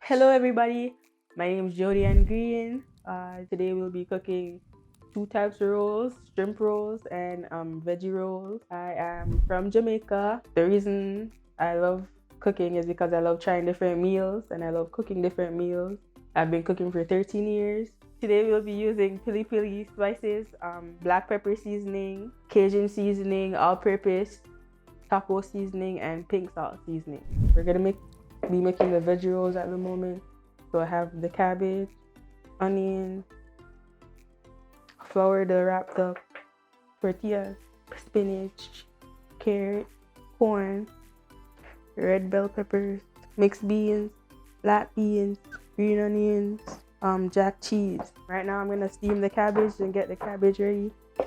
Hello everybody, my name is Jodi-Ann Green. Today we'll be cooking two types of rolls, shrimp rolls and veggie rolls. I am from Jamaica. The reason I love cooking is because I love trying different meals and I love cooking different meals. I've been cooking for 13 years. Today we'll be using Pilipili spices, black pepper seasoning, Cajun seasoning, all-purpose, taco seasoning, and pink salt seasoning. We're gonna be making the veggie rolls at the moment. So I have the cabbage, onion, flour to wrap the tortillas, spinach, carrot, corn, red bell peppers, mixed beans, black beans, green onions, jack cheese. Right now I'm gonna steam the cabbage and get the cabbage ready. A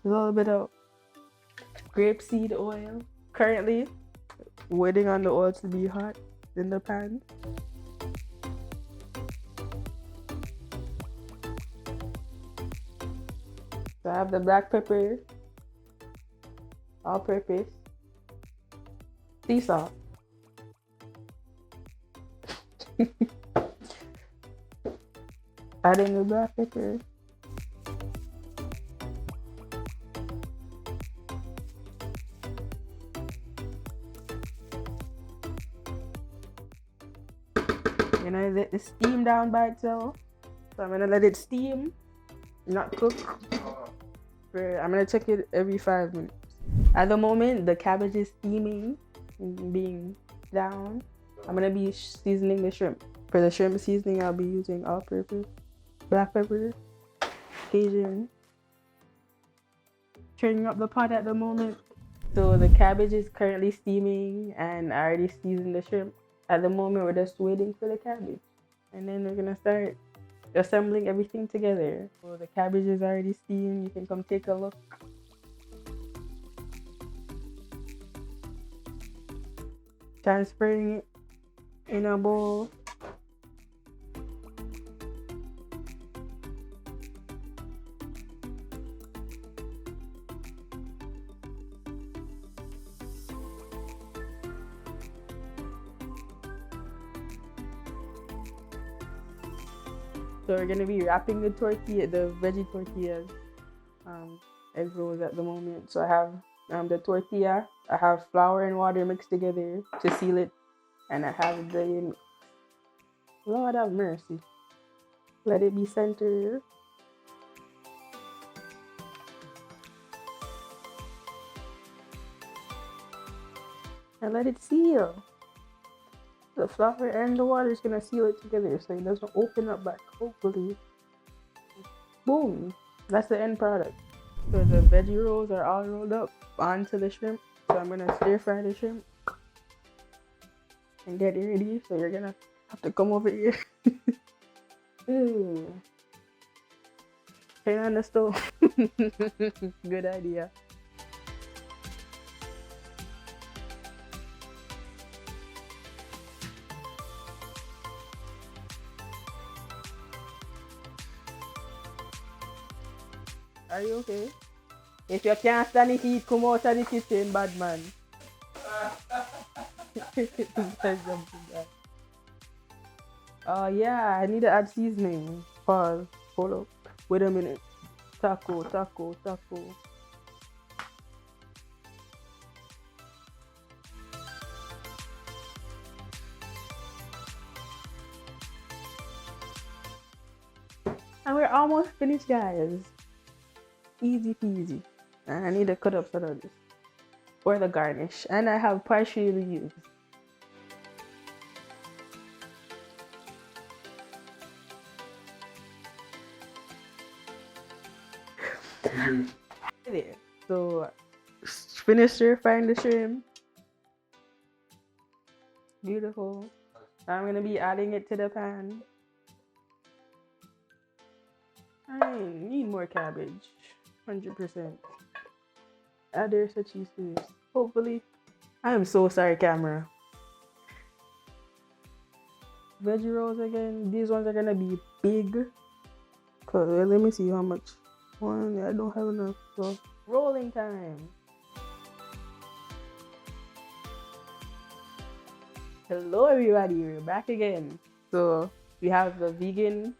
little bit of grapeseed oil. Currently waiting on the oil to be hot in the pan. So I have the black pepper, all-purpose, sea salt, adding the black pepper, and I let it steam down by itself. So I'm gonna let it steam, not cook. I'm gonna check it every 5 minutes. At the moment, the cabbage is steaming and being down. I'm gonna be seasoning the shrimp. For the shrimp seasoning, I'll be using all-purpose, black pepper, Cajun. Turning up the pot at the moment. So the cabbage is currently steaming and I already seasoned the shrimp. At the moment, we're just waiting for the cabbage. And then we're gonna start assembling everything together. So the cabbage is already steamed. You can come take a look. Transferring it in a bowl. So we're gonna be wrapping the tortilla, the veggie tortillas, egg rolls at the moment. So I have the tortilla, I have flour and water mixed together to seal it, and I have the, Lord have mercy, let it be centered. And let it seal. The flour and the water is gonna seal it together so it doesn't open up back, hopefully. Boom, that's the end product. So the veggie rolls are all rolled up onto the shrimp. So I'm gonna stir fry the shrimp and get it ready. So you're gonna have to come over here. Ooh. Turn on the stove. Good idea. Are you okay? If you can't stand the heat, come out of the kitchen, bad man. Yeah, I need to add seasoning. Pause. Hold up. Wait a minute. Taco. And we're almost finished, guys. Easy peasy. And I need to cut up some of this for the garnish. And I have partially used. There. So finish stir frying the shrimp. Beautiful. I'm gonna be adding it to the pan. I need more cabbage. 100%. Add there's a cheese to this. Hopefully. I am so sorry, camera. Veggie rolls again. These ones are gonna be big. Let me see how much. One, I don't have enough. So rolling time. Hello everybody, we're back again. So we have the vegan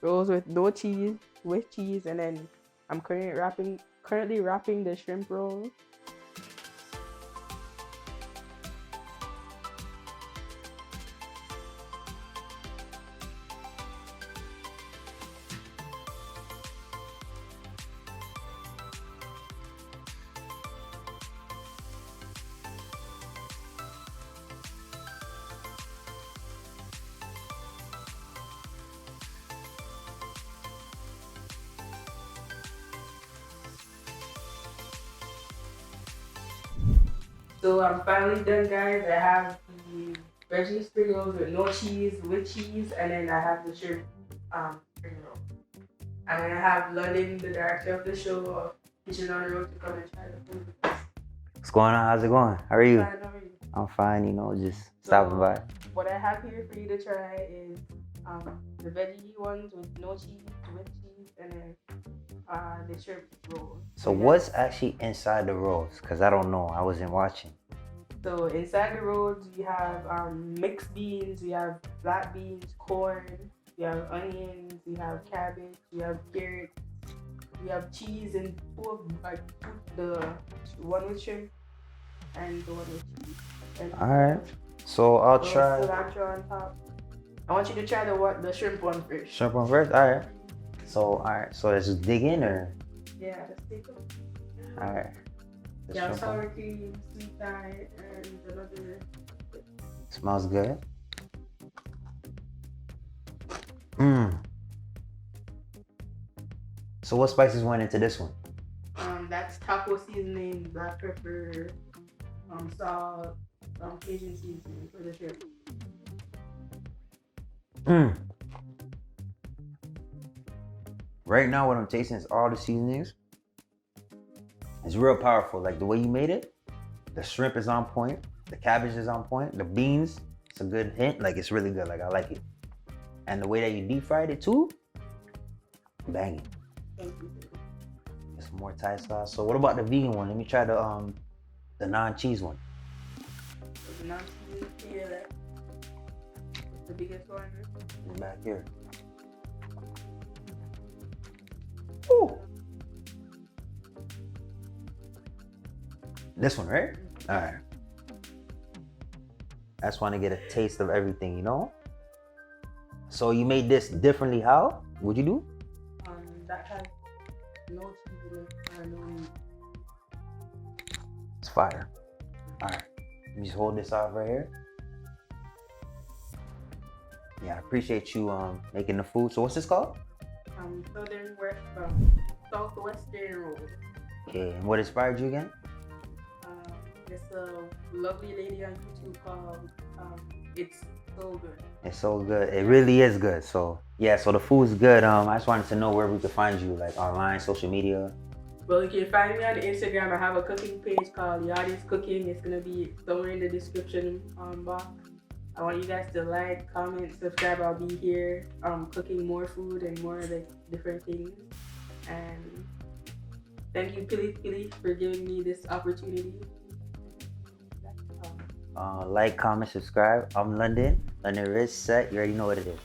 rolls with no cheese, with cheese, and then I'm currently wrapping the shrimp roll. So I'm finally done, guys. I have the veggie spring rolls with no cheese, with cheese, and then I have the shrimp spring roll. And then I have London, the director of the show, Kitchen on the Road, to come and try the food. What's going on? How's it going? How are you? Fine, how are you? I'm fine, just stopping by. What I have here for you to try is the veggie ones with no cheese, with cheese, and then the shrimp rolls. So what's actually inside the rolls? Because I don't know. I wasn't watching. So inside the rolls, we have mixed beans, we have black beans, corn, we have onions, we have cabbage, we have carrots, we have cheese, and the one with shrimp and the one with cheese. All right. So I'll try. Cilantro on top. I want you to try the shrimp one first. Shrimp one first. All right. So let's just dig in, or. Yeah, let's take it. All right. Yeah, sour cream, sweet Thai, and another. Smells good. So what spices went into this one? That's taco seasoning, black pepper, salt, Cajun seasoning for the shrimp. Right now, what I'm tasting is all the seasonings. It's real powerful. Like the way you made it, the shrimp is on point, the cabbage is on point, the beans, it's a good hint. Like it's really good. Like I like it. And the way that you deep fried it too, banging. Thank you. It's more Thai sauce. So what about the vegan one? Let me try the non-cheese one. The non-cheese here, the biggest one. Back here. Ooh. This one, right? All right. I just want to get a taste of everything, So you made this differently. How? What'd you do? That has no cheese in it and no meat. It's fire. All right. Let me just hold this out right here. Yeah, I appreciate you making the food. So what's this called? Southwestern Rolls. Okay, and what inspired you again? It's a lovely lady on YouTube called It's So Good. It's so good. It really is good. So yeah, so the food's good. I just wanted to know where we could find you, like online, social media. Well, you can find me on Instagram. I have a cooking page called Yawdiezcooking. It's gonna be somewhere in the description box. I want you guys to like, comment, subscribe. I'll be here cooking more food and more like different things. And thank you, Pilipili, for giving me this opportunity. Like, comment, subscribe. I'm London. London Rich Set. You already know what it is.